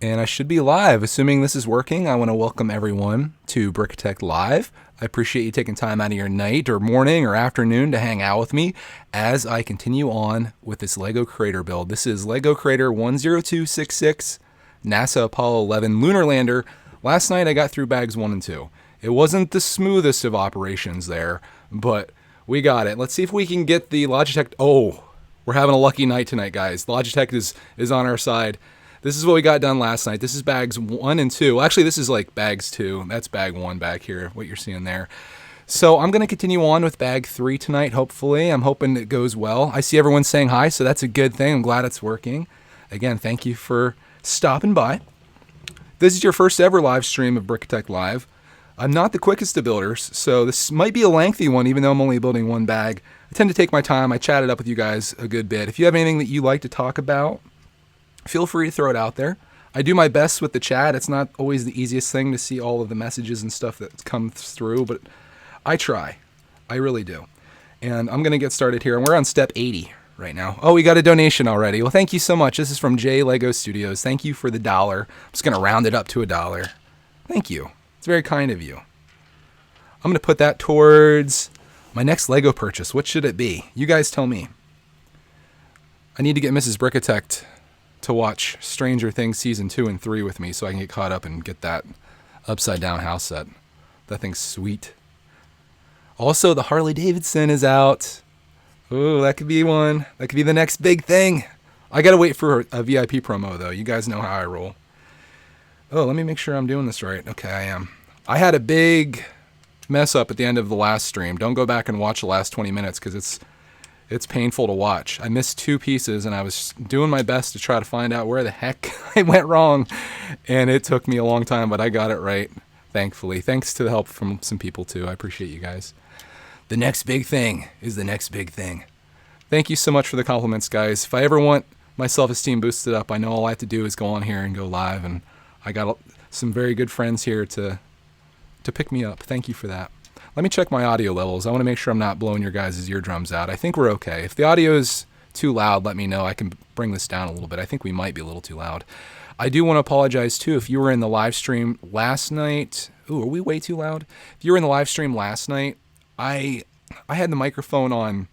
And I should be live. Assuming this is working, I want to welcome everyone to Brickitect Live. I appreciate you taking time out of your night or morning or afternoon to hang out with me as I continue on with this LEGO Crater build. This is LEGO Crater 10266, NASA Apollo 11 Lunar Lander. Last night I got through bags 1 and 2. It wasn't the smoothest of operations there, but we got it. Let's see if we can get the Logitech. Oh, we're having a lucky night tonight, guys. Logitech is on our side. This is what we got done last night. This is bags 1 and 2. Actually, this is like bags 2. That's bag 1 back here, what you're seeing there. So I'm going to continue on with bag 3 tonight, hopefully. I'm hoping it goes well. I see everyone saying hi, so that's a good thing. I'm glad it's working. Again, thank you for stopping by. This is your first ever live stream of Brickitect Live. I'm not the quickest of builders, so this might be a lengthy one, even though I'm only building one bag. I tend to take my time. I chat it up with you guys a good bit. If you have anything that you like to talk about, feel free to throw it out there. I do my best with the chat. It's not always the easiest thing to see all of the messages and stuff that come through, but I try. I really do. And I'm going to get started here. And we're on step 80 right now. Oh, we got a donation already. Well, thank you so much. This is from J Lego Studios. Thank you for the $1. I'm just going to round it up to $1. Thank you. It's very kind of you. I'm going to put that towards my next Lego purchase. What should it be? You guys tell me. I need to get Mrs. Brickitect to watch Stranger Things Season 2 and 3 with me so I can get caught up and get that upside down house set. That thing's sweet. Also, the Harley Davidson is out. Ooh, that could be one. That could be the next big thing. I gotta wait for a VIP promo though. You guys know how I roll. Oh, let me make sure I'm doing this right. Okay, I am. I had a big mess up at the end of the last stream. Don't go back and watch the last 20 minutes because it's painful to watch. I missed 2 pieces, and I was doing my best to try to find out where the heck I went wrong, and it took me a long time, but I got it right, thankfully. Thanks to the help from some people, too. I appreciate you guys. The next big thing is the next big thing. Thank you so much for the compliments, guys. If I ever want my self-esteem boosted up, I know all I have to do is go on here and go live, and I got some very good friends here to pick me up. Thank you for that. Let me check my audio levels. I want to make sure I'm not blowing your guys' eardrums out. I think we're okay. If the audio is too loud, let me know. I can bring this down a little bit. I think we might be a little too loud. I do want to apologize, too, if you were in the live stream last night. Ooh, are we way too loud? If you were in the live stream last night, I had the microphone on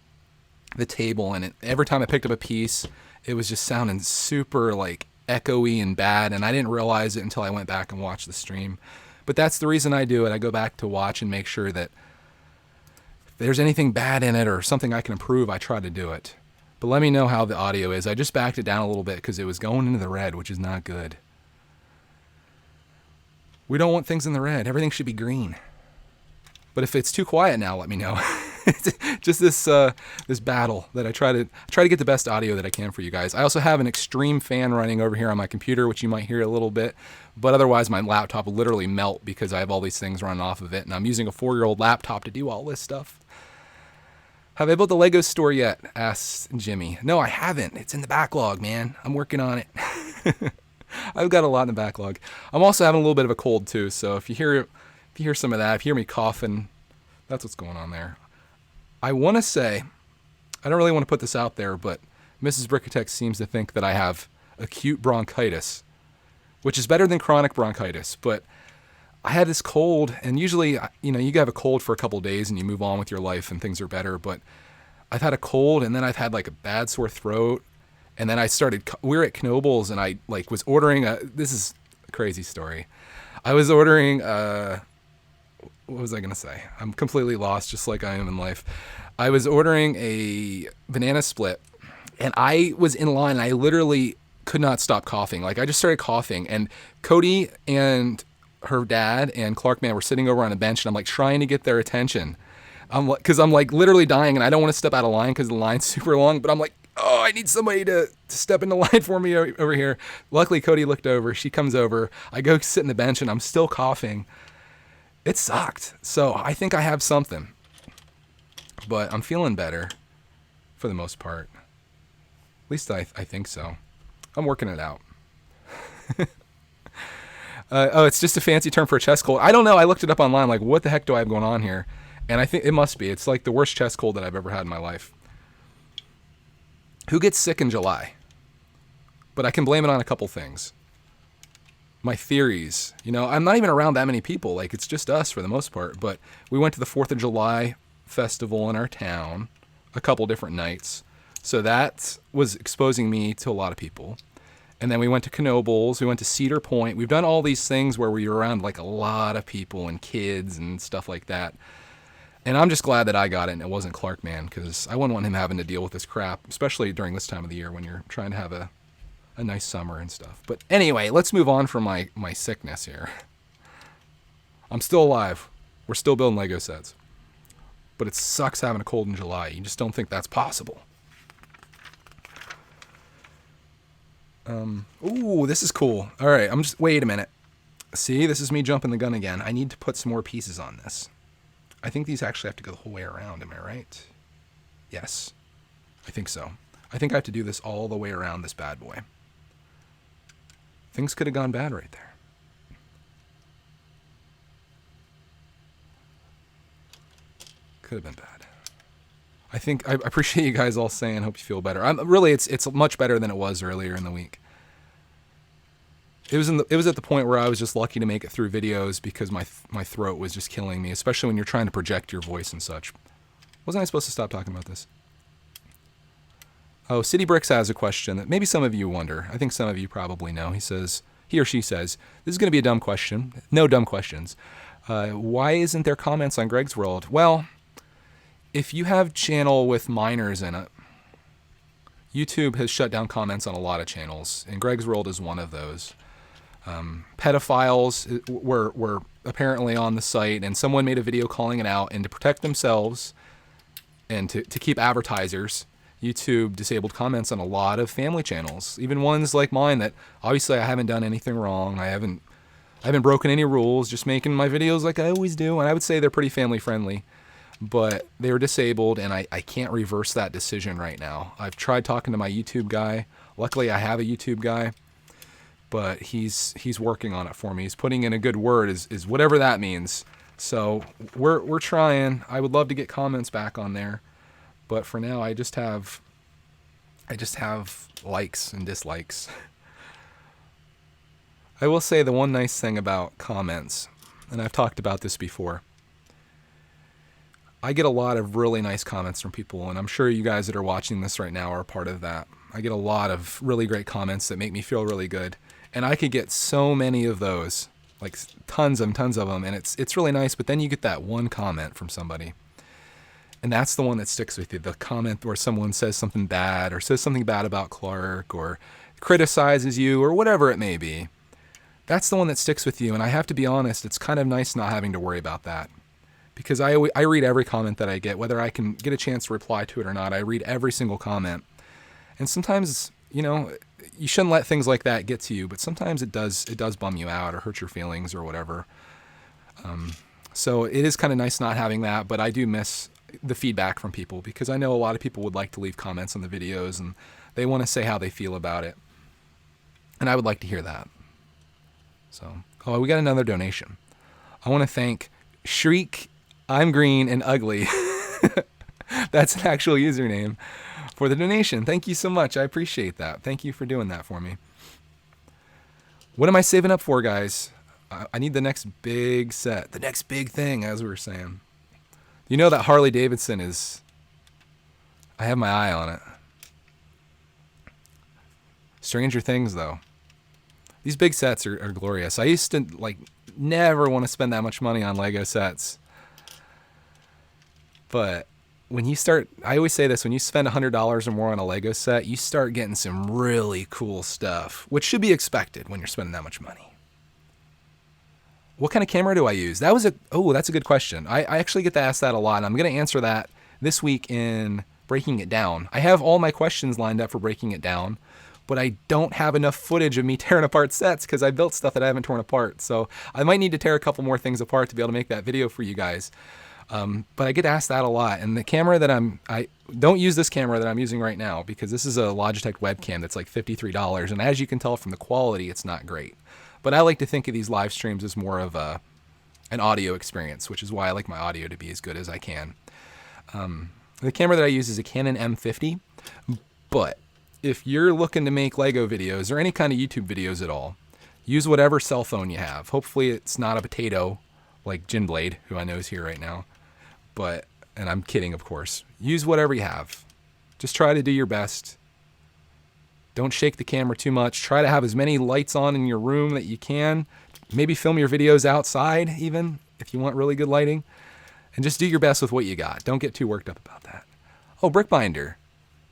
the table, and every time I picked up a piece, it was just sounding super, like, echoey and bad, and I didn't realize it until I went back and watched the stream. But that's the reason I do it. I go back to watch and make sure that if there's anything bad in it or something I can improve, I try to do it. But let me know how the audio is. I just backed it down a little bit because it was going into the red, which is not good. We don't want things in the red. Everything should be green. But if it's too quiet now, let me know. Just this battle that I try to get the best audio that I can for you guys. I also have an extreme fan running over here on my computer, which you might hear a little bit. But otherwise, my laptop will literally melt because I have all these things running off of it, and I'm using a 4-year-old laptop to do all this stuff. Have I built the Lego store yet? Asks Jimmy. No, I haven't. It's in the backlog, man. I'm working on it. I've got a lot in the backlog. I'm also having a little bit of a cold too, so if you hear some of that, if you hear me coughing, that's what's going on there. I want to say, I don't really want to put this out there, but Mrs. Brickitect seems to think that I have acute bronchitis, which is better than chronic bronchitis. But I had this cold, and usually, you have a cold for a couple days and you move on with your life and things are better. But I've had a cold, and then I've had like a bad sore throat, and then we were at Knoebels, and I was ordering this is a crazy story. I was ordering what was I going to say? I'm completely lost, just like I am in life. I was ordering a banana split, and I was in line, and I literally could not stop coughing. Like, I just started coughing, and Cody and her dad and Clark Man were sitting over on a bench, and I'm, like, trying to get their attention. Because I'm, like, literally dying, and I don't want to step out of line because the line's super long, but I'm like, oh, I need somebody to step in the line for me over here. Luckily, Cody looked over. She comes over. I go sit in the bench, and I'm still coughing. It sucked. So I think I have something. But I'm feeling better for the most part. At least I think so. I'm working it out. It's just a fancy term for a chest cold. I don't know. I looked it up online. Like, what the heck do I have going on here? And I think it must be. It's like the worst chest cold that I've ever had in my life. Who gets sick in July? But I can blame it on a couple things. my theories. You know, I'm not even around that many people. Like, it's just us for the most part. But we went to the 4th of July festival in our town a couple different nights. So that was exposing me to a lot of people. And then we went to Knoebels. We went to Cedar Point. We've done all these things where we were around like a lot of people and kids and stuff like that. And I'm just glad that I got it and it wasn't Clark, man, because I wouldn't want him having to deal with this crap, especially during this time of the year when you're trying to have a nice summer and stuff. But anyway, let's move on from my sickness here. I'm still alive. We're still building Lego sets. But it sucks having a cold in July. You just don't think that's possible. Ooh, this is cool. All right, wait a minute. See, this is me jumping the gun again. I need to put some more pieces on this. I think these actually have to go the whole way around. Am I right? Yes, I think so. I think I have to do this all the way around this bad boy. Things could have gone bad right there. Could have been bad. I appreciate you guys all saying, hope you feel better. Really, it's much better than it was earlier in the week. It was at the point where I was just lucky to make it through videos because my throat was just killing me, especially when you're trying to project your voice and such. Wasn't I supposed to stop talking about this? Oh, City Bricks has a question that maybe some of you wonder. I think some of you probably know. He or she says, this is going to be a dumb question. No dumb questions. Why isn't there comments on Greg's World? Well, if you have channel with minors in it, YouTube has shut down comments on a lot of channels, and Greg's World is one of those. Pedophiles were apparently on the site, and someone made a video calling it out, and to protect themselves and to keep advertisers, YouTube disabled comments on a lot of family channels, even ones like mine that obviously I haven't done anything wrong. I haven't broken any rules, just making my videos like I always do, and I would say they're pretty family friendly. But they were disabled, and I can't reverse that decision right now. I've tried talking to my YouTube guy. Luckily, I have a YouTube guy, but he's working on it for me. He's putting in a good word, is whatever that means. So we're trying. I would love to get comments back on there, but for now, I just have likes and dislikes. I will say the one nice thing about comments, and I've talked about this before. I get a lot of really nice comments from people, and I'm sure you guys that are watching this right now are a part of that. I get a lot of really great comments that make me feel really good, and I could get so many of those, like tons of them, and it's really nice, but then you get that one comment from somebody, and that's the one that sticks with you, the comment where someone says something bad or says something bad about Clark or criticizes you or whatever it may be. That's the one that sticks with you, and I have to be honest, it's kind of nice not having to worry about that. Because I read every comment that I get, whether I can get a chance to reply to it or not. I read every single comment. And sometimes, you know, you shouldn't let things like that get to you, but sometimes it does bum you out or hurt your feelings or whatever. So it is kind of nice not having that, but I do miss the feedback from people because I know a lot of people would like to leave comments on the videos and they want to say how they feel about it. And I would like to hear that. So, we got another donation. I want to thank Shriek, I'm Green and Ugly. That's an actual username for the donation. Thank you so much. I appreciate that. Thank you for doing that for me. What am I saving up for, guys? I need the next big set. The next big thing, as we were saying. You know that Harley Davidson is... I have my eye on it. Stranger Things, though. These big sets are glorious. I used to, never want to spend that much money on Lego sets. But when you start, I always say this, when you spend $100 or more on a Lego set, you start getting some really cool stuff, which should be expected when you're spending that much money. What kind of camera do I use? That's a good question. I actually get to ask that a lot, and I'm going to answer that this week in Breaking It Down. I have all my questions lined up for Breaking It Down, but I don't have enough footage of me tearing apart sets because I built stuff that I haven't torn apart. So I might need to tear a couple more things apart to be able to make that video for you guys. But I get asked that a lot. And the camera that I don't use this camera that I'm using right now because this is a Logitech webcam that's like $53. And as you can tell from the quality, it's not great. But I like to think of these live streams as more of an audio experience, which is why I like my audio to be as good as I can. The camera that I use is a Canon M50. But if you're looking to make Lego videos or any kind of YouTube videos at all, Use whatever cell phone you have. Hopefully it's not a potato like Ginblade, who I know is here right now. And I'm kidding, of course. Use whatever you have. Just try to do your best. Don't shake the camera too much. Try to have as many lights on in your room that you can. Maybe film your videos outside even, if you want really good lighting. And just do your best with what you got. Don't get too worked up about that. Oh, Brickbinder.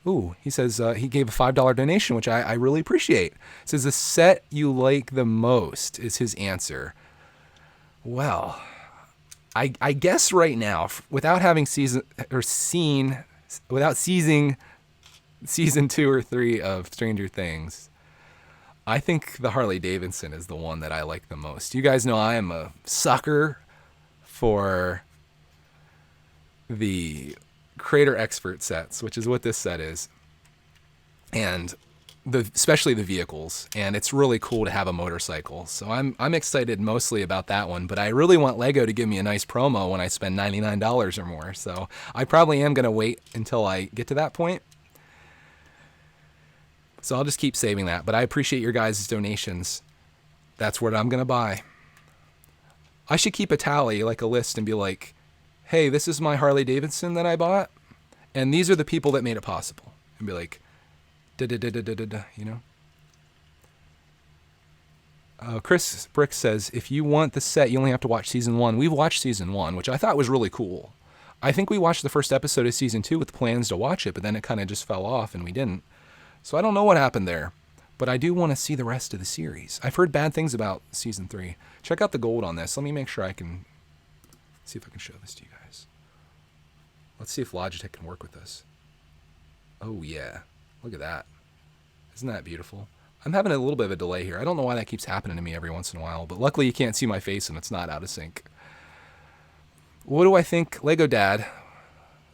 Ooh, he says he gave a $5 donation, which I really appreciate. He says the set you like the most is his answer. Well, I guess right now, without having seizing season 2 or 3 of Stranger Things, I think the Harley Davidson is the one that I like the most. You guys know I am a sucker for the creator expert sets, which is what this set is, and especially the vehicles, and it's really cool to have a motorcycle. So I'm excited mostly about that one, but I really want Lego to give me a nice promo when I spend $99 or more. So I probably am going to wait until I get to that point. So I'll just keep saving that, but I appreciate your guys' donations. That's what I'm going to buy. I should keep a tally, like a list, and be like, hey, this is my Harley Davidson that I bought, and these are the people that made it possible. And be like, you know? Chris Brick says, if you want the set, you only have to watch season 1. We've watched season 1, which I thought was really cool. I think we watched the first episode of season 2 with plans to watch it, but then it kind of just fell off and we didn't. So I don't know what happened there, but I do want to see the rest of the series. I've heard bad things about season 3. Check out the gold on this. Let me make sure I can see if I can show this to you guys. Let's see if Logitech can work with this. Oh yeah, look at that. Isn't that beautiful? I'm having a little bit of a delay here. I don't know why that keeps happening to me every once in a while, but luckily you can't see my face and it's not out of sync. What do I think? Lego Dad,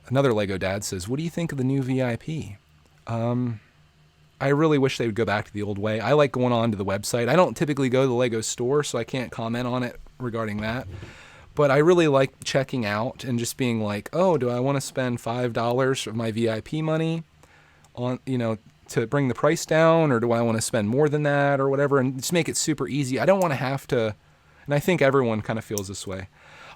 another Lego Dad says, what do you think of the new VIP? I really wish they would go back to the old way. I like going on to the website. I don't typically go to the Lego store, so I can't comment on it regarding that. But I really like checking out and just being like, oh, do I want to spend $5 of my VIP money on, to bring the price down, or do I want to spend more than that or whatever, and just make it super easy. I don't want to have to, and I think everyone kind of feels this way.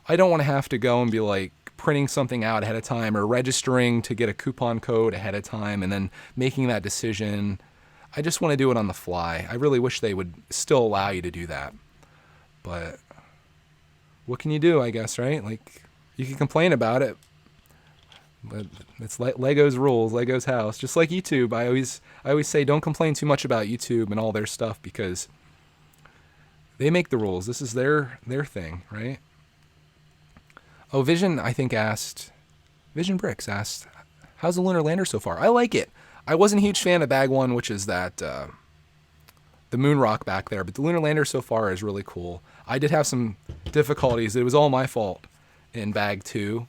I don't want to have to go and be like printing something out ahead of time or registering to get a coupon code ahead of time and then making that decision. I just want to do it on the fly. I really wish they would still allow you to do that. But what can you do, I guess, right? Like, you can complain about it, but it's like Lego's rules, Lego's house. Just like YouTube, I always say don't complain too much about YouTube and all their stuff because they make the rules. This is their thing, right? Oh, Vision Bricks asked, how's the Lunar Lander so far? I like it. I wasn't a huge fan of Bag 1, which is that the moon rock back there, but the Lunar Lander so far is really cool. I did have some difficulties. It was all my fault in Bag 2,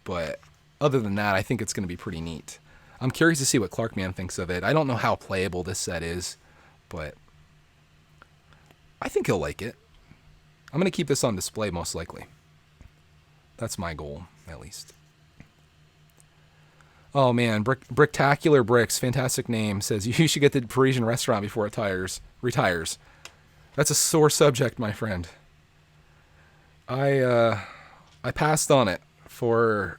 but other than that, I think it's going to be pretty neat. I'm curious to see what Clarkman thinks of it. I don't know how playable this set is, but I think he'll like it. I'm going to keep this on display most likely. That's my goal, at least. Oh man, Bricktacular Bricks, fantastic name, says you should get the Parisian restaurant before it retires. That's a sore subject, my friend. I passed on it for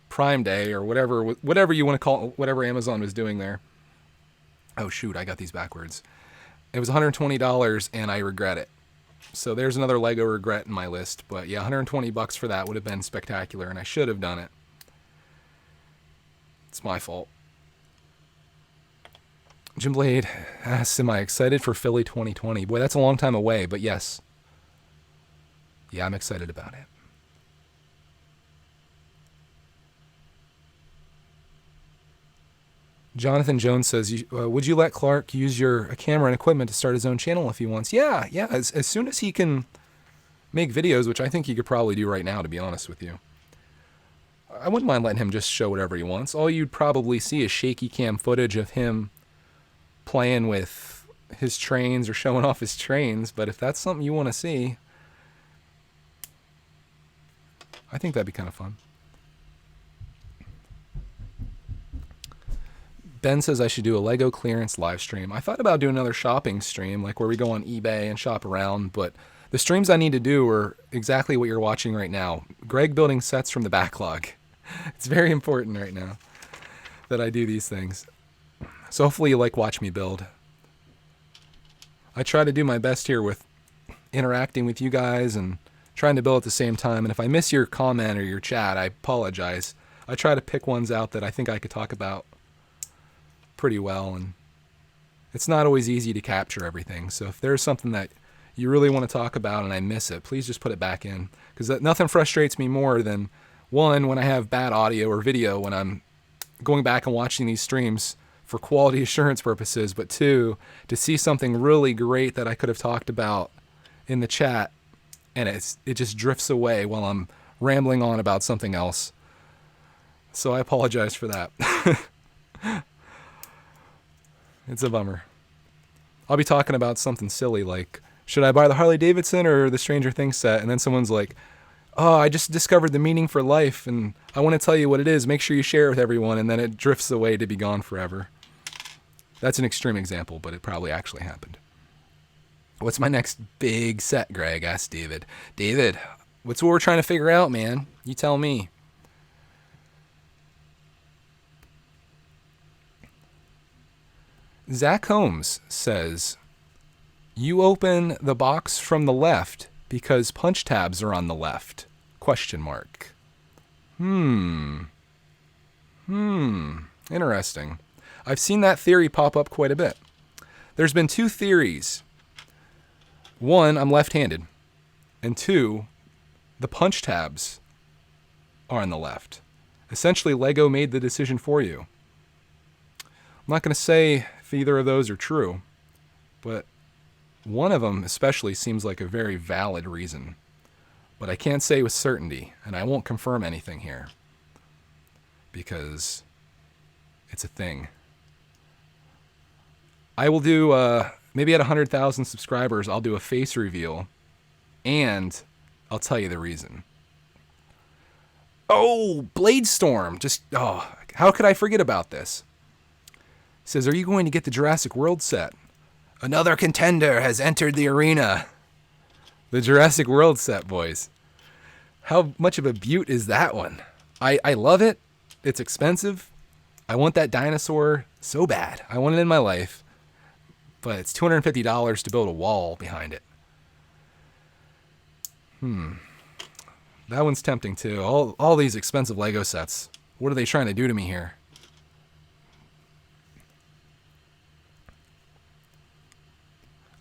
Prime Day or whatever you want to call it, whatever Amazon was doing there. Oh shoot, I got these backwards. It was $120 and I regret it. So there's another Lego regret in my list, but yeah, $120 for that would have been spectacular and I should have done it. It's my fault. Jim Blade asks, am I excited for Philly 2020? Boy, that's a long time away, but yes. Yeah, I'm excited about it. Jonathan Jones says, would you let Clark use your camera and equipment to start his own channel if he wants? Yeah. As soon as he can make videos, which I think he could probably do right now, to be honest with you. I wouldn't mind letting him just show whatever he wants. All you'd probably see is shaky cam footage of him playing with his trains or showing off his trains. But if that's something you want to see, I think that'd be kind of fun. Ben says I should do a Lego clearance live stream. I thought about doing another shopping stream, like where we go on eBay and shop around, but the streams I need to do are exactly what you're watching right now. Greg building sets from the backlog. It's very important right now that I do these things. So hopefully you watch me build. I try to do my best here with interacting with you guys and trying to build at the same time. And if I miss your comment or your chat, I apologize. I try to pick ones out that I think I could talk about pretty well, and it's not always easy to capture everything. So if there's something that you really want to talk about and I miss it, please just put it back in, because nothing frustrates me more than, one, when I have bad audio or video when I'm going back and watching these streams for quality assurance purposes, but two, to see something really great that I could have talked about in the chat and it just drifts away while I'm rambling on about something else. So I apologize for that. It's a bummer. I'll be talking about something silly like, should I buy the Harley Davidson or the Stranger Things set? And then someone's like, oh, I just discovered the meaning for life and I want to tell you what it is. Make sure you share it with everyone. And then it drifts away to be gone forever. That's an extreme example, but it probably actually happened. What's my next big set, Greg? Asked David. David, what's what we're trying to figure out, man? You tell me. Zach Holmes says, you open the box from the left because punch tabs are on the left? Question mark. Interesting. I've seen that theory pop up quite a bit. There's been two theories. One, I'm left-handed. And two, the punch tabs are on the left. Essentially, Lego made the decision for you. I'm not going to say if either of those are true, but one of them especially seems like a very valid reason. But I can't say with certainty, and I won't confirm anything here, because it's a thing. I will do, maybe at 100,000 subscribers, I'll do a face reveal, and I'll tell you the reason. Oh, Bladestorm! How could I forget about this? He says, are you going to get the Jurassic World set? Another contender has entered the arena. The Jurassic World set, boys. How much of a beaut is that one? I love it. It's expensive. I want that dinosaur so bad. I want it in my life. But it's $250 to build a wall behind it. That one's tempting too. All these expensive Lego sets. What are they trying to do to me here?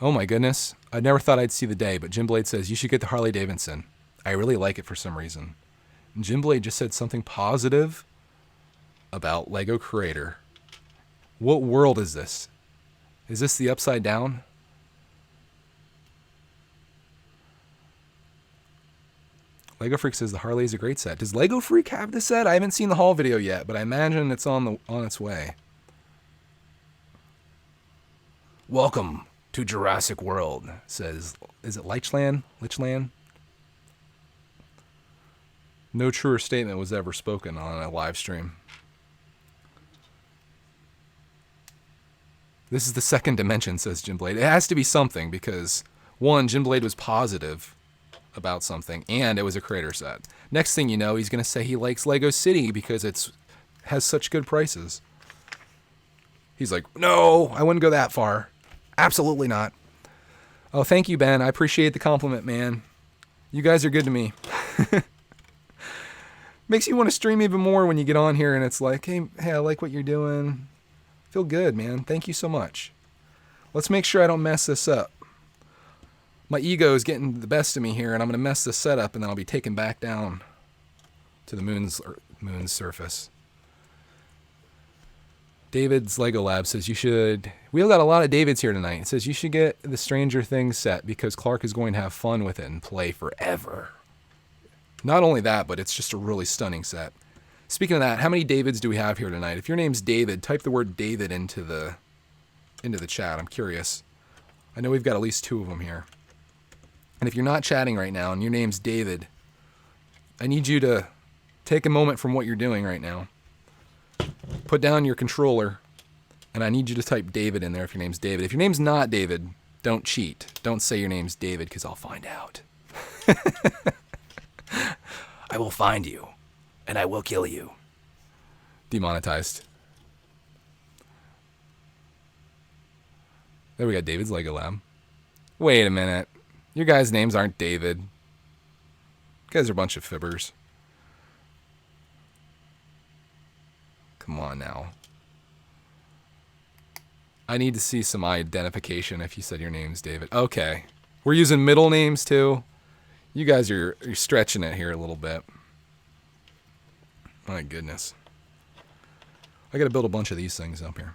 Oh my goodness. I never thought I'd see the day, but Jim Blade says, you should get the Harley Davidson. I really like it for some reason. And Jim Blade just said something positive about Lego Creator. What world is this? Is this the Upside Down? Lego Freak says the Harley is a great set. Does Lego Freak have the set? I haven't seen the haul video yet, but I imagine it's on its way. Welcome to Jurassic World, says, is it Lichland? No truer statement was ever spoken on a live stream. This is the second dimension, says Jim Blade. It has to be something because, one, Jim Blade was positive about something, and it was a creator set. Next thing you know, he's going to say he likes Lego City because it has such good prices. He's like, no, I wouldn't go that far. Absolutely not. Oh, thank you, Ben. I appreciate the compliment, man. You guys are good to me. Makes you want to stream even more when you get on here and it's like, hey, I like what you're doing. Feel good, man. Thank you so much. Let's make sure I don't mess this up. My ego is getting the best of me here, and I'm going to mess this set up, and then I'll be taken back down to the moon's surface. David's Lego Lab says you should... We've got a lot of Davids here tonight. It says you should get the Stranger Things set because Clark is going to have fun with it and play forever. Not only that, but it's just a really stunning set. Speaking of that, how many Davids do we have here tonight? If your name's David, type the word David into the chat. I'm curious. I know we've got at least 2 of them here. And if you're not chatting right now and your name's David, I need you to take a moment from what you're doing right now. Put down your controller And I need you to type David in there if your name's David. If your name's not David, don't cheat. Don't say your name's David because I'll find out. I will find you, and I will kill you. Demonetized. There we got David's Lego Lab. Wait a minute. Your guys' names aren't David. You guys are a bunch of fibbers. Come on now. I need to see some identification if you said your name's David. Okay. We're using middle names too. You guys are stretching it here a little bit. My goodness. I got to build a bunch of these things up here.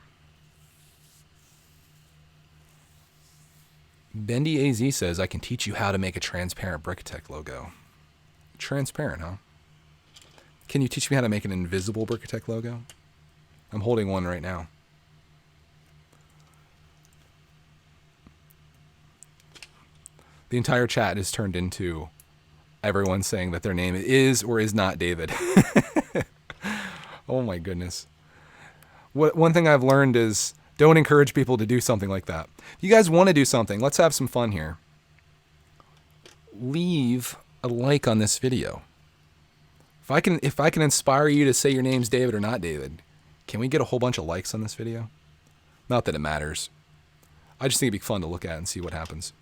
Bendy AZ says, I can teach you how to make a transparent brickitect logo. Transparent, huh? Can you teach me how to make an invisible brickitect logo? I'm holding one right now. The entire chat has turned into everyone saying that their name is or is not David. Oh my goodness. One thing I've learned is don't encourage people to do something like that. If you guys want to do something, let's have some fun here. Leave a like on this video. If I can inspire you to say your name's David or not David, can we get a whole bunch of likes on this video? Not that it matters. I just think it'd be fun to look at and see what happens.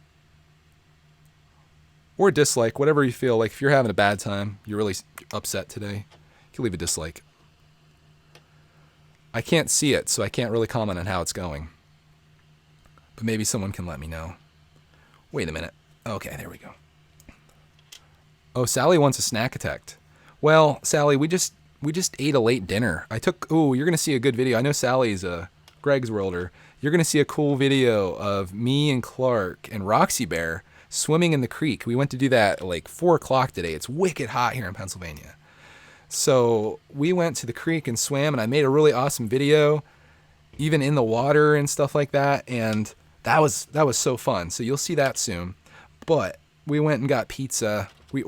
Or a dislike, whatever you feel. Like if you're having a bad time, you're really upset today, you can leave a dislike. I can't see it, so I can't really comment on how it's going. But maybe someone can let me know. Wait a minute. Okay, there we go. Oh, Sally wants a brickitect. Well, Sally, we just ate a late dinner. You're going to see a good video. I know Sally's a Greg's Worlder. You're going to see a cool video of me and Clark and Roxy Bear swimming in the creek. We went to do that at like 4 o'clock today. It's wicked hot here in Pennsylvania. So we went to the creek and swam, and I made a really awesome video, even in the water and stuff like that. And that was so fun. So you'll see that soon. But we went and got pizza. We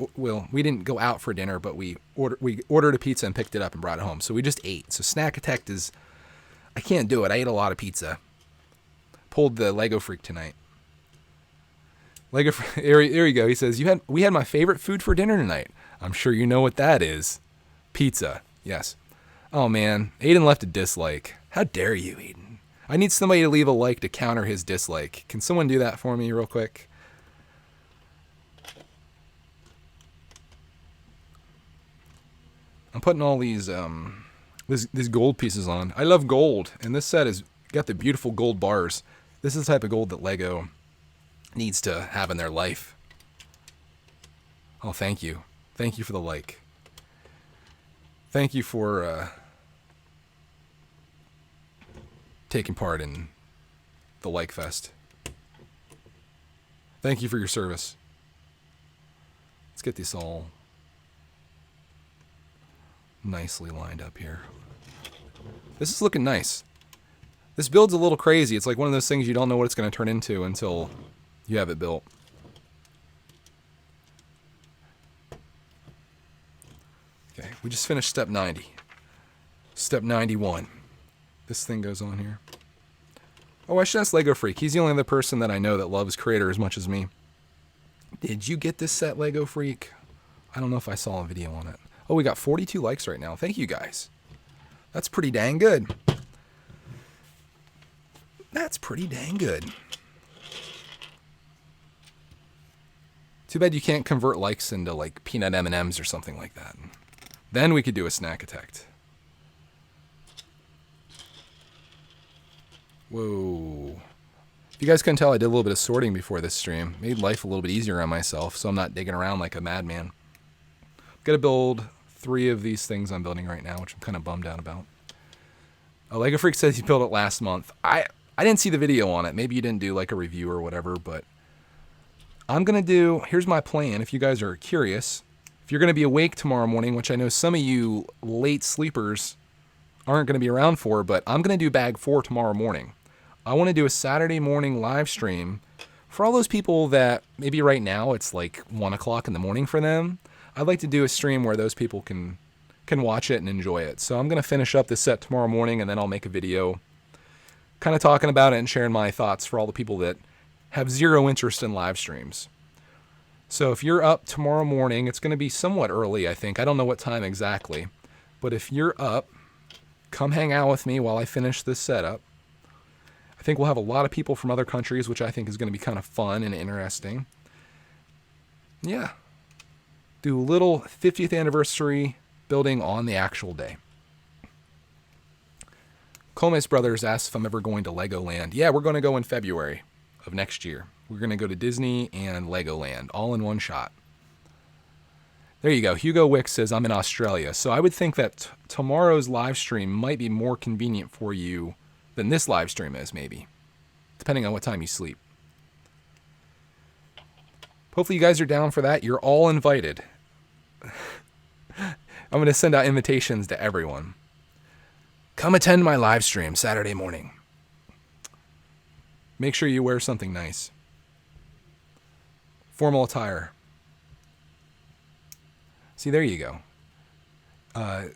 didn't go out for dinner, but we ordered a pizza and picked it up and brought it home. So we just ate. So brickitect is, I can't do it. I ate a lot of pizza. Pulled the Lego Freak tonight. There you go. He says, we had my favorite food for dinner tonight. I'm sure you know what that is. Pizza. Yes. Oh man, Aiden left a dislike. How dare you, Aiden? I need somebody to leave a like to counter his dislike. Can someone do that for me real quick? I'm putting all these gold pieces on. I love gold, and this set has got the beautiful gold bars. This is the type of gold that Lego needs to have in their life. Oh, thank you. Thank you for the like. Thank you for taking part in the Like Fest. Thank you for your service. Let's get this all nicely lined up here. This is looking nice. This build's a little crazy. It's like one of those things you don't know what it's going to turn into until you have it built. Okay, we just finished step 90. Step 91. This thing goes on here. Oh, I should ask Lego Freak. He's the only other person that I know that loves Creator as much as me. Did you get this set, Lego Freak? I don't know if I saw a video on it. Oh, we got 42 likes right now. Thank you, guys. That's pretty dang good. That's pretty dang good. Too bad you can't convert likes into like peanut M&Ms or something like that. Then we could do a brickitect. Whoa. If you guys couldn't tell, I did a little bit of sorting before this stream. Made life a little bit easier on myself, so I'm not digging around like a madman. Got to build 3 of these things I'm building right now, which I'm kind of bummed out about. Lego Freak says he built it last month. I didn't see the video on it. Maybe you didn't do like a review or whatever, but I'm going to do, here's my plan if you guys are curious. If you're going to be awake tomorrow morning, which I know some of you late sleepers aren't going to be around for, but I'm going to do bag 4 tomorrow morning. I want to do a Saturday morning live stream for all those people that maybe right now it's like 1 o'clock in the morning for them. I'd like to do a stream where those people can watch it and enjoy it. So I'm going to finish up this set tomorrow morning, and then I'll make a video kind of talking about it and sharing my thoughts for all the people that have zero interest in live streams. So if you're up tomorrow morning, it's going to be somewhat early, I think. I don't know what time exactly. But if you're up, come hang out with me while I finish this setup. I think we'll have a lot of people from other countries, which I think is going to be kind of fun and interesting. Yeah. Do a little 50th anniversary building on the actual day. Comes Brothers asks if I'm ever going to Legoland. Yeah, we're going to go in February of next year. We're going to go to Disney and Legoland all in one shot. There you go. Hugo Wicks says I'm in Australia. So I would think that tomorrow's live stream might be more convenient for you than this live stream is, maybe, depending on what time you sleep. Hopefully you guys are down for that. You're all invited. I'm going to send out invitations to everyone. Come attend my live stream Saturday morning. Make sure you wear something nice. Formal attire. See, there you go.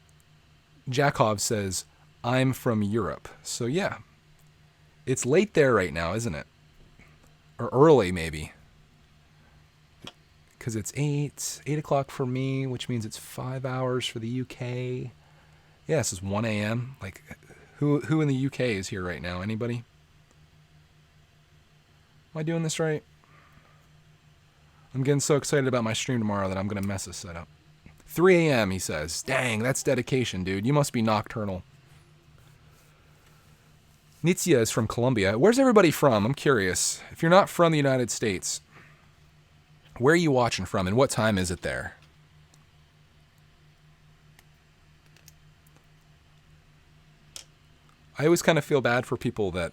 Jakov says, I'm from Europe. So yeah, it's late there right now, isn't it? Or early, maybe. Because it's 8 o'clock for me, which means it's 5 hours for the UK. Yeah, this is 1 a.m. Like, who in the UK is here right now? Anybody? Am I doing this right? I'm getting so excited about my stream tomorrow that I'm going to mess this setup. 3 a.m., he says. Dang, that's dedication, dude. You must be nocturnal. Nitzia is from Colombia. Where's everybody from? I'm curious. If you're not from the United States, where are you watching from and what time is it there? I always kind of feel bad for people that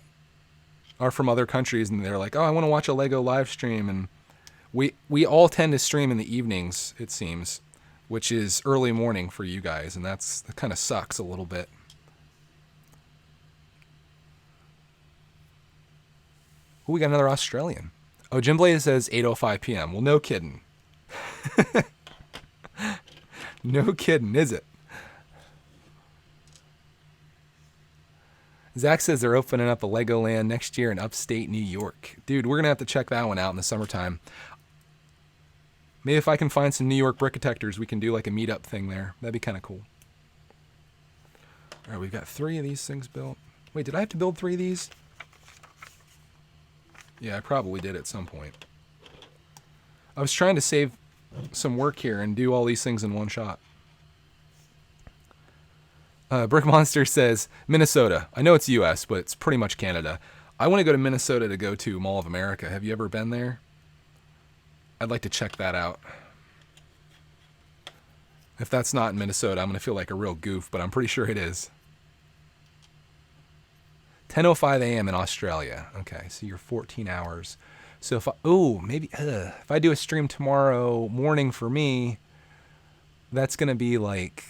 are from other countries and they're like, oh, I want to watch a Lego live stream. And we all tend to stream in the evenings, it seems, which is early morning for you guys. And that kind of sucks a little bit. Oh, we got another Australian. Oh, Jim Blade says 8:05 p.m. Well, no kidding. No kidding, is it? Zach says they're opening up a Legoland next year in upstate New York. Dude, we're going to have to check that one out in the summertime. Maybe if I can find some New York brickitectors, we can do like a meetup thing there. That'd be kind of cool. All right, we've got 3 of these things built. Wait, did I have to build 3 of these? Yeah, I probably did at some point. I was trying to save some work here and do all these things in one shot. Brick Monster says, Minnesota. I know it's U.S., but it's pretty much Canada. I want to go to Minnesota to go to Mall of America. Have you ever been there? I'd like to check that out. If that's not in Minnesota, I'm going to feel like a real goof, but I'm pretty sure it is. 10:05 a.m. in Australia. Okay, so you're 14 hours. So if I do a stream tomorrow morning for me, that's going to be like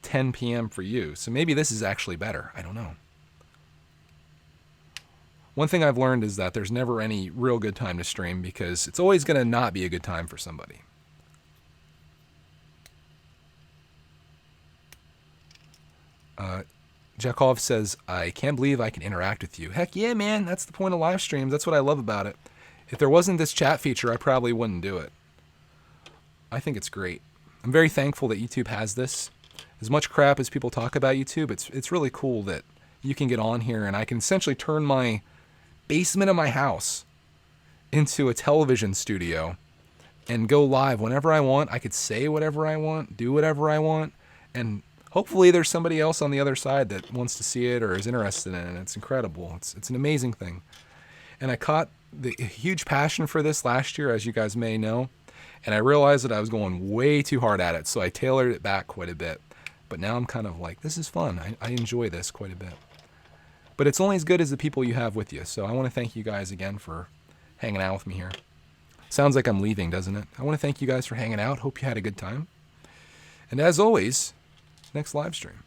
10 p.m. for you. So maybe this is actually better. I don't know. One thing I've learned is that there's never any real good time to stream because it's always going to not be a good time for somebody. Jakov says, I can't believe I can interact with you. Heck yeah, man. That's the point of live streams. That's what I love about it. If there wasn't this chat feature, I probably wouldn't do it. I think it's great. I'm very thankful that YouTube has this. As much crap as people talk about YouTube, it's really cool that you can get on here and I can essentially turn my basement of my house into a television studio and go live whenever I want. I could say whatever I want, do whatever I want, and hopefully there's somebody else on the other side that wants to see it or is interested in it. It's incredible. It's an amazing thing. And I caught the huge passion for this last year, as you guys may know, and I realized that I was going way too hard at it, so I tailored it back quite a bit. But now I'm kind of like, this is fun. I enjoy this quite a bit. But it's only as good as the people you have with you. So I want to thank you guys again for hanging out with me here. Sounds like I'm leaving, doesn't it? I want to thank you guys for hanging out. Hope you had a good time. And as always, next live stream.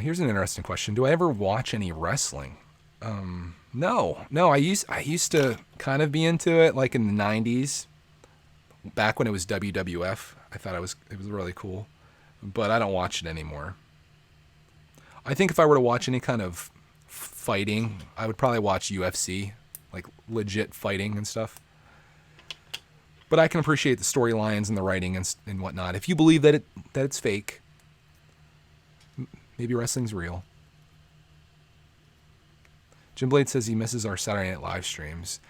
Here's an interesting question. Do I ever watch any wrestling? No. I used to kind of be into it, like in the 90s, back when it was WWF. I thought it was really cool. but I don't watch it anymore. I think if I were to watch any kind of fighting, I would probably watch UFC, like legit fighting and stuff. But I can appreciate the storylines and the writing and whatnot. If you believe that it's fake, maybe wrestling's real. Jim Blade says he misses our Saturday Night Live streams.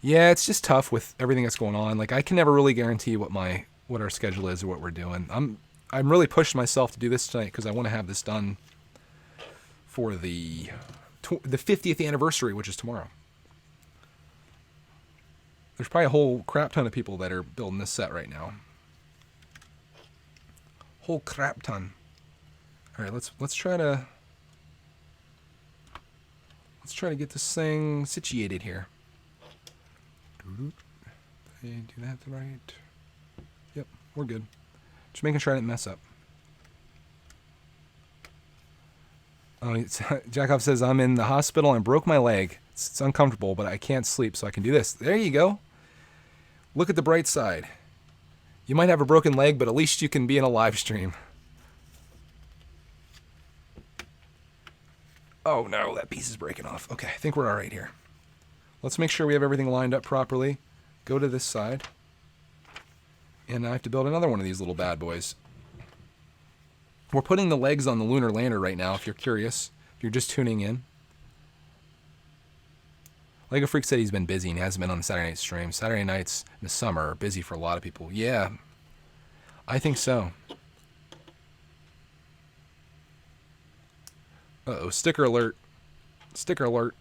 Yeah, it's just tough with everything that's going on. Like, I can never really guarantee what our schedule is or what we're doing. I'm really pushing myself to do this tonight because I want to have this done for the 50th anniversary, which is tomorrow. There's probably a whole crap ton of people that are building this set right now. Whole crap ton. All right, let's try to get this thing situated here. Did I do that right? Yep, we're good. Just making sure I didn't mess up. Oh, Jacob says, I'm in the hospital and broke my leg. It's uncomfortable, but I can't sleep, so I can do this. There you go. Look at the bright side. You might have a broken leg, but at least you can be in a live stream. Oh no, that piece is breaking off. Okay, I think we're all right here. Let's make sure we have everything lined up properly. Go to this side. And I have to build another one of these little bad boys. We're putting the legs on the Lunar Lander right now, if you're curious. If you're just tuning in. Lego Freak said he's been busy and he hasn't been on the Saturday night stream. Saturday nights in the summer are busy for a lot of people. Yeah, I think so. Uh-oh, sticker alert. Sticker alert.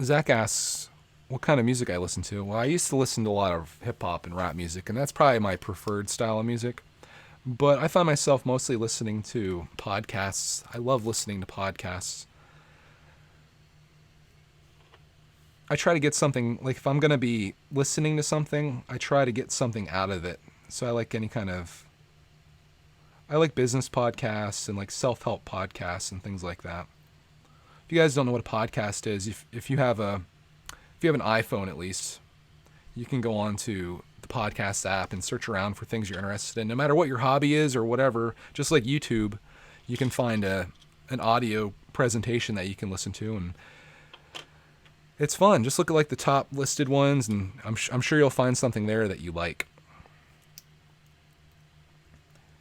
Zach asks what kind of music I listen to. Well, I used to listen to a lot of hip-hop and rap music, and that's probably my preferred style of music. But I find myself mostly listening to podcasts. I love listening to podcasts. I try to get something, like if I'm going to be listening to something, I try to get something out of it. So I like I like business podcasts and like self-help podcasts and things like that. If you guys don't know what a podcast is, if you have an iPhone at least, you can go on to the podcast app and search around for things you're interested in. No matter what your hobby is or whatever, just like YouTube, you can find an audio presentation that you can listen to, and it's fun. Just look at like the top listed ones, and I'm sure you'll find something there that you like.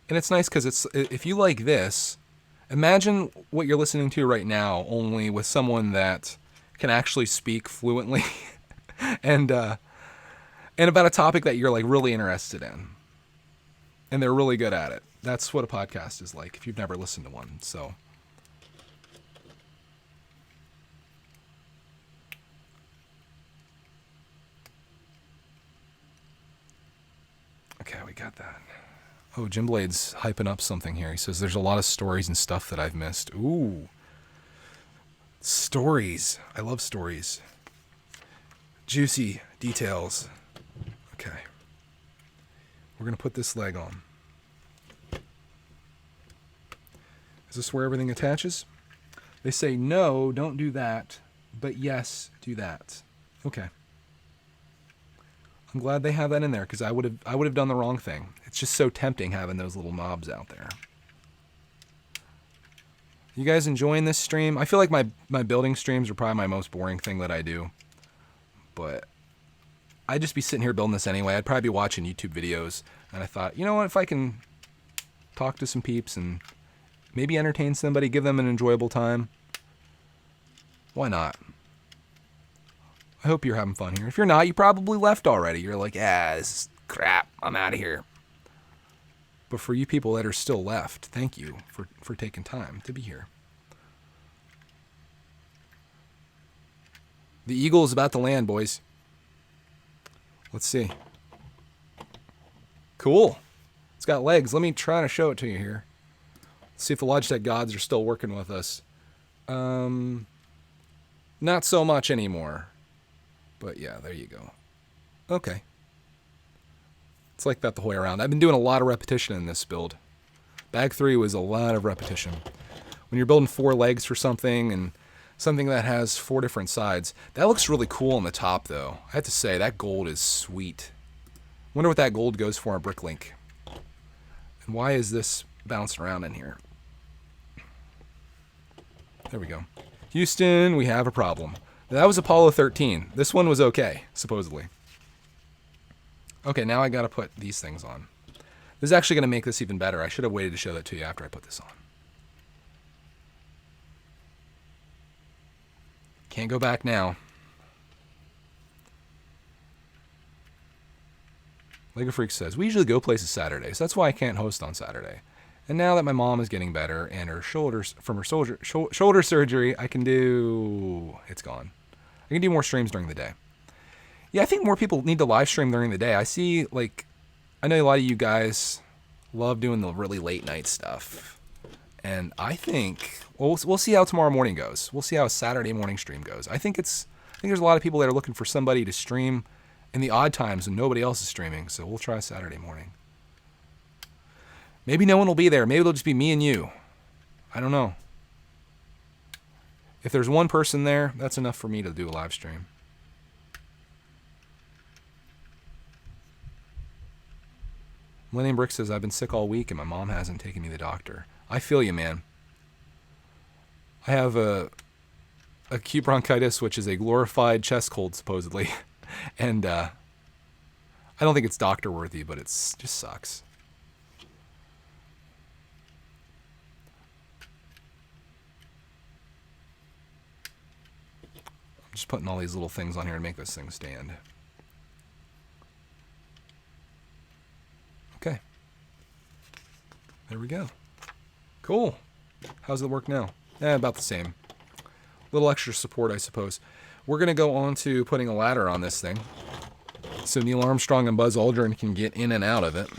And it's nice because if you like this, imagine what you're listening to right now, only with someone that can actually speak fluently and about a topic that you're like really interested in. And they're really good at it. That's what a podcast is like if you've never listened to one. So okay, we got that. Oh, Jim Blade's hyping up something here. He says there's a lot of stories and stuff that I've missed. Ooh. Stories. I love stories. Juicy details. Okay. We're going to put this leg on. Is this where everything attaches? They say, no, don't do that. But yes, do that. Okay. I'm glad they have that in there because I would have done the wrong thing. It's just so tempting having those little knobs out there. You guys enjoying this stream? I feel like my building streams are probably my most boring thing that I do. But I'd just be sitting here building this anyway. I'd probably be watching YouTube videos. And I thought, you know what, if I can talk to some peeps and maybe entertain somebody, give them an enjoyable time, why not? I hope you're having fun here. If you're not, you probably left already. You're like, this is crap. I'm out of here. But for you people that are still left, thank you for taking time to be here. The eagle is about to land, boys. Let's see. Cool. It's got legs. Let me try to show it to you here. Let's see if the Logitech gods are still working with us. Not so much anymore. But yeah, there you go. Okay. It's like that the whole way around. I've been doing a lot of repetition in this build. Bag 3 was a lot of repetition. When you're building 4 legs for something and Something that has 4 different sides. That looks really cool on the top, though. I have to say, that gold is sweet. Wonder what that gold goes for on Bricklink. And why is this bouncing around in here? There we go. Houston, we have a problem. That was Apollo 13. This one was okay, supposedly. Okay, now I gotta put these things on. This is actually gonna make this even better. I should have waited to show that to you after I put this on. Can't go back now. Lego Freak says, we usually go places Saturdays. That's why I can't host on Saturday. And now that my mom is getting better and her shoulders, from her shoulder surgery, I can do, it's gone. I can do more streams during the day. Yeah, I think more people need to live stream during the day. I see, like, I know a lot of you guys love doing the really late night stuff. And I think, well, we'll see how tomorrow morning goes. We'll see how a Saturday morning stream goes. I think there's a lot of people that are looking for somebody to stream in the odd times when nobody else is streaming. So we'll try Saturday morning. Maybe no one will be there. Maybe it'll just be me and you. I don't know. If there's one person there, that's enough for me to do a live stream. Millennium Brick says, I've been sick all week and my mom hasn't taken me to the doctor. I feel you, man. I have a acute bronchitis, which is a glorified chest cold, supposedly. And I don't think it's doctor worthy, but it's just sucks. I'm just putting all these little things on here to make this thing stand. Okay. There we go. Cool. How's it work now? About the same. Little extra support, I suppose. We're going to go on to putting a ladder on this thing, so Neil Armstrong and Buzz Aldrin can get in and out of it.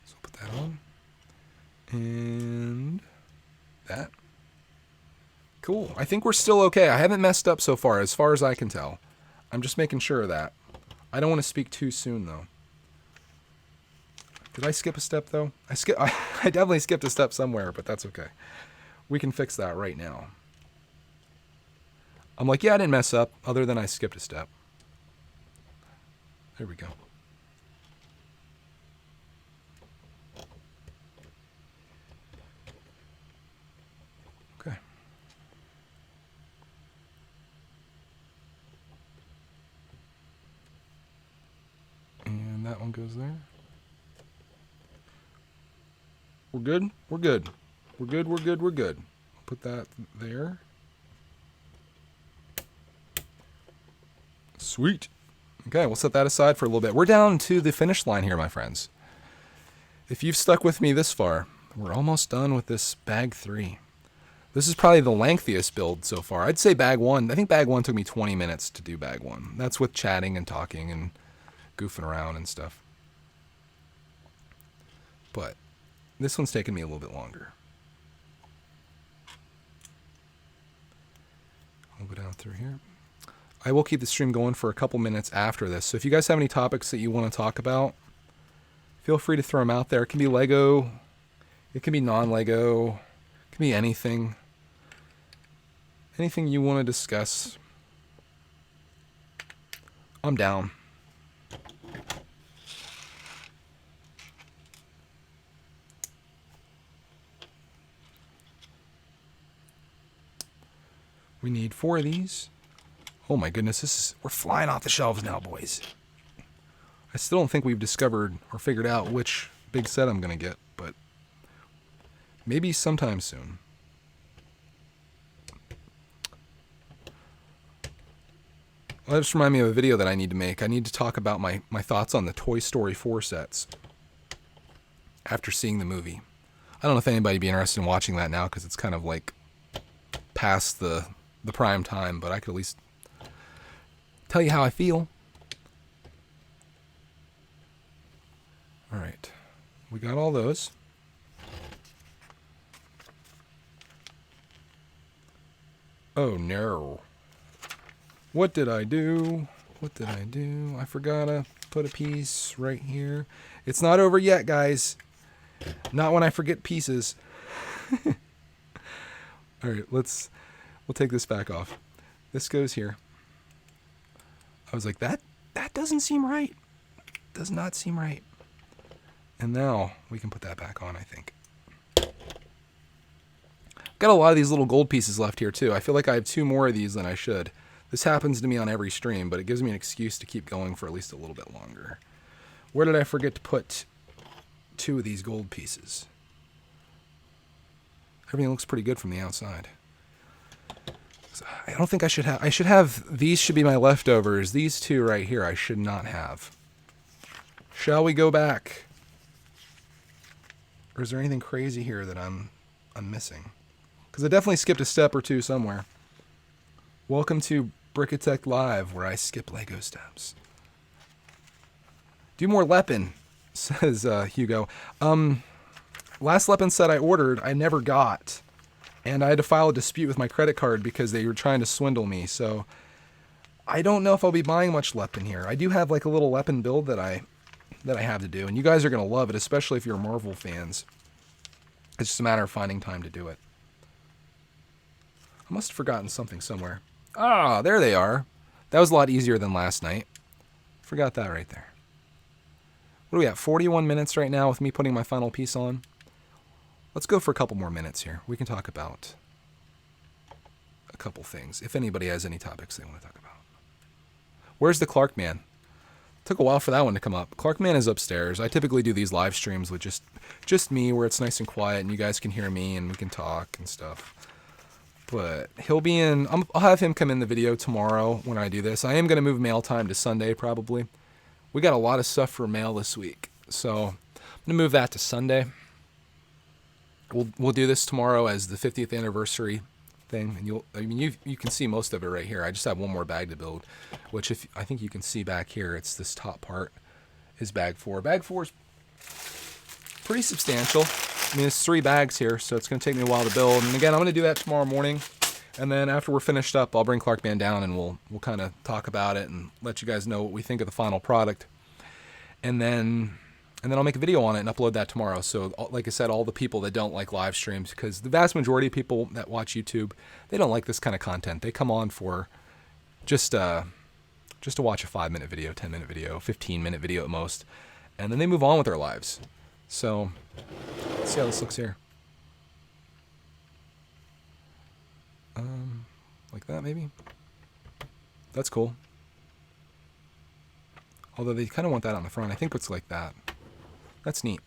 So put that on. And that. Cool. I think we're still okay. I haven't messed up so far as I can tell. I'm just making sure of that. I don't want to speak too soon, though. Did I skip a step, though? I definitely skipped a step somewhere, but that's okay. We can fix that right now. I'm like, yeah, I didn't mess up, other than I skipped a step. There we go. Okay. And that one goes there. We're good? We're good. We're good, we're good, we're good. Put that there. Sweet. Okay, we'll set that aside for a little bit. We're down to the finish line here, my friends. If you've stuck with me this far, we're almost done with this bag 3. This is probably the lengthiest build so far. I'd say bag 1. I think bag 1 took me 20 minutes to do bag 1. That's with chatting and talking and goofing around and stuff. But this one's taken me a little bit longer. I'll go down through here. I will keep the stream going for a couple minutes after this. So if you guys have any topics that you want to talk about, feel free to throw them out there. It can be Lego. It can be non-Lego. It can be anything. Anything you want to discuss. I'm down. We need 4 of these. Oh my goodness, we're flying off the shelves now, boys. I still don't think we've discovered or figured out which big set I'm going to get, but maybe sometime soon. Well, that just reminded me of a video that I need to make. I need to talk about my thoughts on the Toy Story 4 sets after seeing the movie. I don't know if anybody would be interested in watching that now because it's kind of like past the prime time, but I could at least tell you how I feel. All right. We got all those. Oh no. What did I do? What did I do? I forgot to put a piece right here. It's not over yet, guys. Not when I forget pieces. All right, we'll take this back off. This goes here. I was like, that doesn't seem right. Does not seem right. And now we can put that back on, I think. Got a lot of these little gold pieces left here too. I feel like I have 2 more of these than I should. This happens to me on every stream, but it gives me an excuse to keep going for at least a little bit longer. Where did I forget to put 2 of these gold pieces? Everything looks pretty good from the outside. So I don't think I should have, these should be my leftovers. These 2 right here I should not have. Shall we go back? Or is there anything crazy here that I'm missing? Because I definitely skipped a step or 2 somewhere. Welcome to Brickitect Live, where I skip Lego steps. Do more Lepin, says Hugo. Last Lepin set I ordered, I never got. And I had to file a dispute with my credit card because they were trying to swindle me. So I don't know if I'll be buying much Lepin here. I do have like a little Lepin build that I have to do. And you guys are going to love it, especially if you're Marvel fans. It's just a matter of finding time to do it. I must have forgotten something somewhere. Ah, there they are. That was a lot easier than last night. Forgot that right there. What do we have? 41 minutes right now with me putting my final piece on. Let's go for a couple more minutes here. We can talk about a couple things, if anybody has any topics they want to talk about. Where's the Clark Man? Took a while for that one to come up. Clark Man is upstairs. I typically do these live streams with just me, where it's nice and quiet and you guys can hear me and we can talk and stuff. But he'll be in, I'll have him come in the video tomorrow when I do this. I am going to move mail time to Sunday probably. We got a lot of stuff for mail this week, so I'm going to move that to Sunday. We'll do this tomorrow as the 50th anniversary thing, and you can see most of it right here. I just have one more bag to build, which I think you can see back here. It's this top part is bag 4. Bag 4 is pretty substantial. I mean, it's 3 bags here, so it's going to take me a while to build. And again, I'm going to do that tomorrow morning. And then after we're finished up, I'll bring Clark Man down and we'll kind of talk about it and let you guys know what we think of the final product. And then I'll make a video on it and upload that tomorrow. So like I said, all the people that don't like live streams, because the vast majority of people that watch YouTube, they don't like this kind of content. They come on for just to watch a 5-minute video, 10-minute video, 15-minute video at most. And then they move on with their lives. So let's see how this looks here. Like that maybe. That's cool. Although they kind of want that on the front. I think it's like that. That's neat.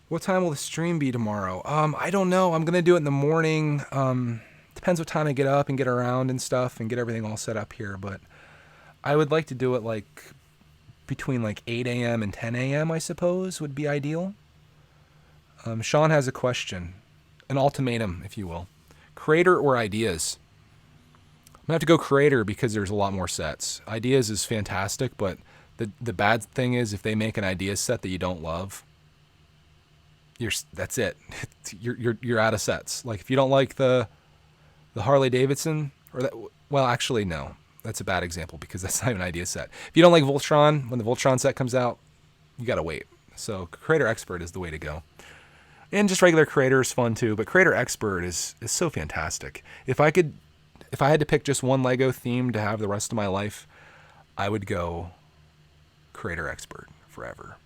What time will the stream be tomorrow? I don't know. I'm going to do it in the morning. Depends what time I get up and get around and stuff and get everything all set up here. But I would like to do it like between like 8 a.m. and 10 a.m. I suppose would be ideal. Sean has a question. An ultimatum, if you will. Creator or ideas? I'm going to have to go creator because there's a lot more sets. Ideas is fantastic, but the bad thing is if they make an idea set that you don't love, that's it. You're out of sets. Like if you don't like the Harley Davidson, or that, well, actually no, that's a bad example because that's not an idea set. If you don't like Voltron, when the Voltron set comes out, you got to wait. So Creator Expert is the way to go. And just regular Creator is fun too, but Creator Expert is so fantastic. If I had to pick just one Lego theme to have the rest of my life, I would go Creator Expert forever.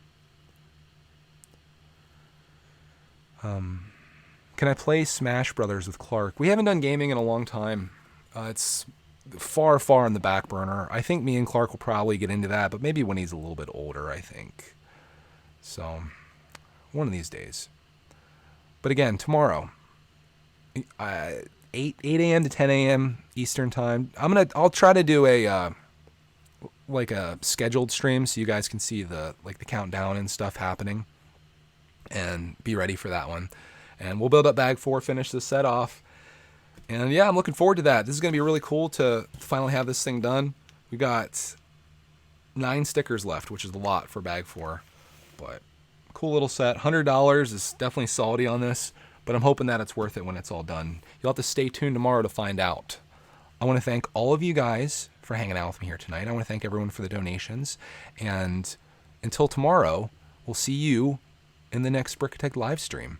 Can I play Smash Brothers with Clark? We haven't done gaming in a long time. It's far, far on the back burner. I think me and Clark will probably get into that, but maybe when he's a little bit older, I think. So, one of these days. But again, tomorrow, 8 a.m. to 10 a.m. Eastern time. I'll try to do a scheduled stream so you guys can see the countdown and stuff happening, and be ready for that one. And we'll build up bag 4, finish this set off, and yeah, I'm looking forward to that. This is gonna be really cool to finally have this thing done. We got 9 stickers left, which is a lot for bag 4, but cool little set. $100 is definitely salty on this, but I'm hoping that it's worth it when it's all done. You'll have to stay tuned tomorrow to find out. I want to thank all of you guys for hanging out with me here tonight. I want to thank everyone for the donations. And until tomorrow, we'll see you in the next Brickitect live stream.